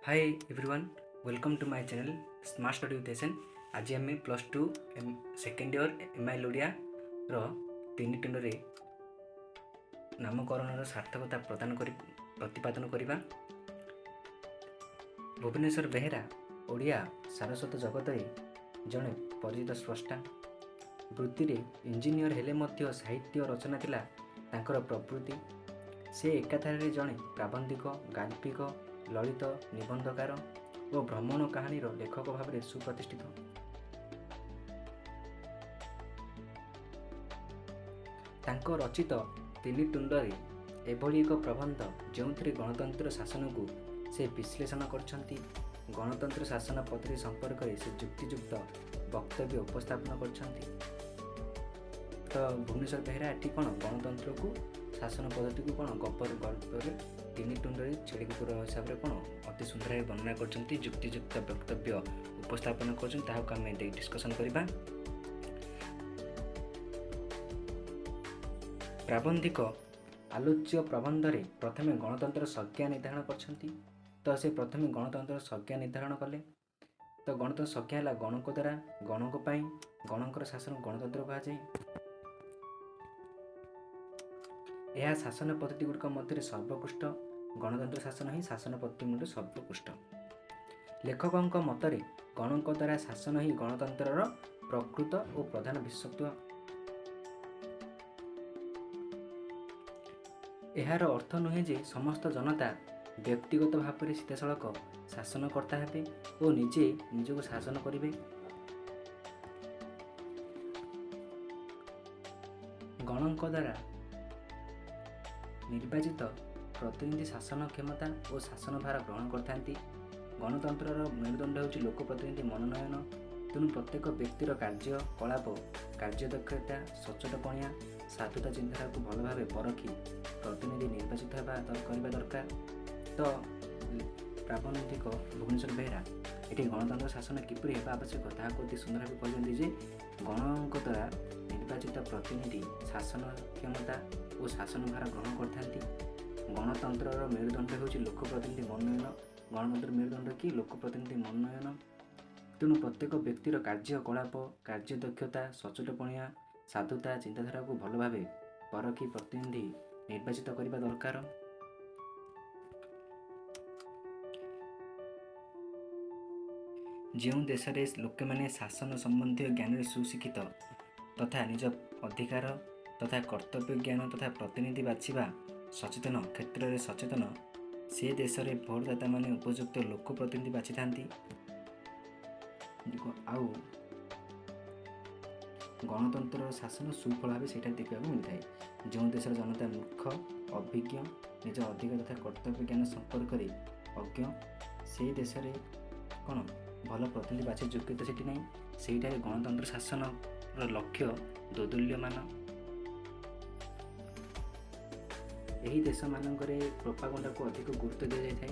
Hi everyone, welcome to my channel smart study with Esan. आज आम +2 second year MI Odia तीन टुंडरे नामकरण सार्थकता प्रतिपादन करवा। भुवनेश्वर बेहेरा ओडिया सारस्वत जगत जड़े परिचित स्रष्टा। वृत्ति इंजीनियर हेले मध्य साहित्य रचना थिला तांकर प्रवृत्ति। से एकाधारे जड़े प्राबंधिक, गाल्पिक, ललित, निबंधकार और भ्रमण कहानीर लेखक भाव में सुप्रतिष्ठित। तांको रचित तीन टुंडरे एभली एक प्रबंध जो गणतंत्र शासन को से विश्लेषण करछंती। गणतंत्र शासन पद्धति संपर्क में से युक्तियुक्त वक्तव्य उपस्थापन करछंती। तो भुवनेश्वर बेहेरा एटी कौन गणतंत्र को शासन पद्धति को कौन गल्पर तीन टुंडरे छेड़ी कुकुर हिसाब से कौन अति सुंदर वर्णना करछंती। युक्तियुक्त वक्तव्य उपस्थापन करछंती डिस्कसन करबा। प्राबंधिक आलोच्य प्रबंध रे प्रथमे गणतंत्र संज्ञा निर्धारण करछंती। तो से प्रथमे गणतंत्र संज्ञा निर्धारण कले। तो गणतंत्र संज्ञा है गणक द्वारा गणक पाई गणकर शासन गणतंत्र कहा जाए। यह शासन पद्धति गुड़िक मध्य सर्वोत्कृष्ट गणतंत्र शासन ही शासन पद्धति मध्य सर्वोत्कृष्ट। लेखकों मतरे गणक द्वारा शासन ही गणतंत्र प्रकृत और प्रधान विशेषत्व। यार अर्थ नुहे जे समस्त जनता व्यक्तिगत भाव में सीधासलख शासनकर्ता हेबे और निजे निजको शासन करेंगे। गणक द्वारा निर्वाचित प्रतिनिधि शासन क्षमता और शासन भार ग्रहण करथांती। गणतंत्र मेरुदंड होछि लोक प्रतिनिधि मनोनयन। तेणु प्रत्येक व्यक्तिर कार्य कलाप, कार्यदक्षता, सचोटपणिया, साधुता चिंताधारा को भल भाव परखी प्रतिनिधि निर्वाचित करने दरकार। तो प्राबंधिक भुवनेश्वर बेहेरा ये गणतंत्र शासन किपरि हेबा आवश्यक ताहाको अति सुंदर भाव कहते जे गणक द्वारा निर्वाचित प्रतिनिधि शासन क्षमता और शासन भार ग्रहण करथांती। गणतंत्र मेरुदंड होछि लोक प्रतिनिधि मनोनयन। गणतंत्र मेरुदंड कि लोक प्रतिनिधि मनोनयन। तेणु प्रत्येक व्यक्तिर कार्य कलाप, कार्यदक्षता, सचोटपणिया, साधुता चिंताधारा को भल भाव परखी प्रतिनिधि निर्वाचित करने दरकार। जो देश में लोक मैंने शासन संबंधी ज्ञान सुशिक्षित तथा निज अधिकार तथा कर्तव्य ज्ञान तथा प्रतिनिधि बाछिबा सचेतन क्षेत्र में सचेतन, से देश में भोटदाता माने उपयुक्त लोक प्रतिनिधि बाछि थांती। आउ गणतंत्र शासन सुफल भाव से देखा मिलता है। जो देश जनता मूर्ख, अभिज्ञ, निज अधिकार तथा कर्तव्य ज्ञान संपर्क में अज्ञ, से देश में कौन भल प्रतिनिधि बाछी योग्यता सेठी नहीं। सेठा गणतंत्र शासन लक्ष्य दोदुल्यमान। यही देश मानकरे प्रोपागंडा को अधिक गुरुत्व दि जाए।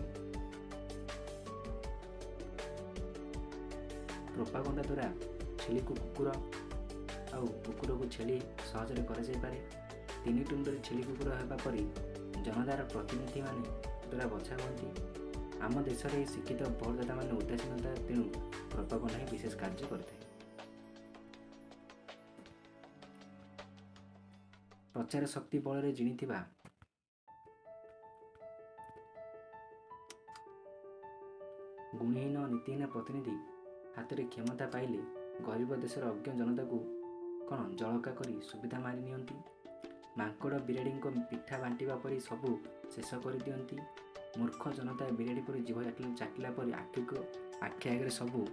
प्रोपागंडा द्वारा छेली को कुकुर आउ कुकुर को छेली सहजरे करे। तीन टुंडरे छेली कुकुर होगा परी जनतार प्रतिनिधि माने द्वारा बछा हुअନ୍ତି। आम देश में शिक्षित भोटदाता माने उदासीनता, तेणु प्रोपागंडा ही विशेष कार्य करते। प्रचार शक्ति बल में जिणिथिबा गुणहीन नीतिहीन प्रतिनिधि हाथ में क्षमता पाइले गरीब देशर अज्ञ जनता को कौन जलका करी सुविधा मारी नियंती। मांकड़ बिराड़ी पिठा बांटिबा परी सबू शेष कर दियंती। मूर्ख जनता बिराड़ी पर जीव चाटिला पर आखि आगे सबू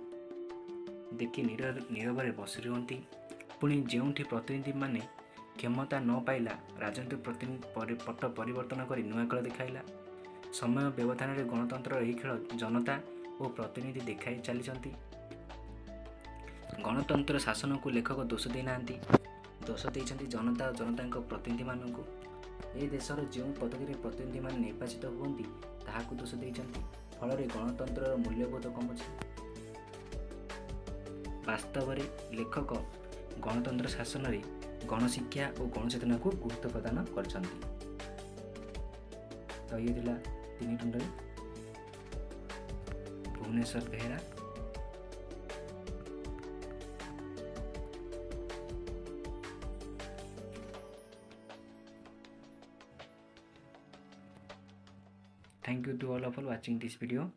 देखि नीरव बसी रुहंती। पुणी जोठी प्रतिनिधि माने क्षमता न पाइला राजनीतिक प्रतिनिधि पट परिवर्तन कर नुआ खेल देखाइला। समय व्यवधान में गणतंत्र यही खेल जनता और प्रतिनिधि देखाई चली। गणतंत्र शासन को लेखक दोष देना, दोष देइछंती जनता और जनता प्रतिनिधि मानू। ए देशर जो पद्धति प्रतिनिधि मान निर्वाचित हुअନ୍ତି ताहाकु दोष देइछंती। फल गणतंत्र मूल्यबोध कमुछि। वास्तव में लेखक गणतंत्र शासन में गणशिक्षा और गणचेतना को गुरुत्व प्रदान करछंती। तो ये तीन टुंडरे Bhubaneswar Behera. Thank you to all of you watching this video.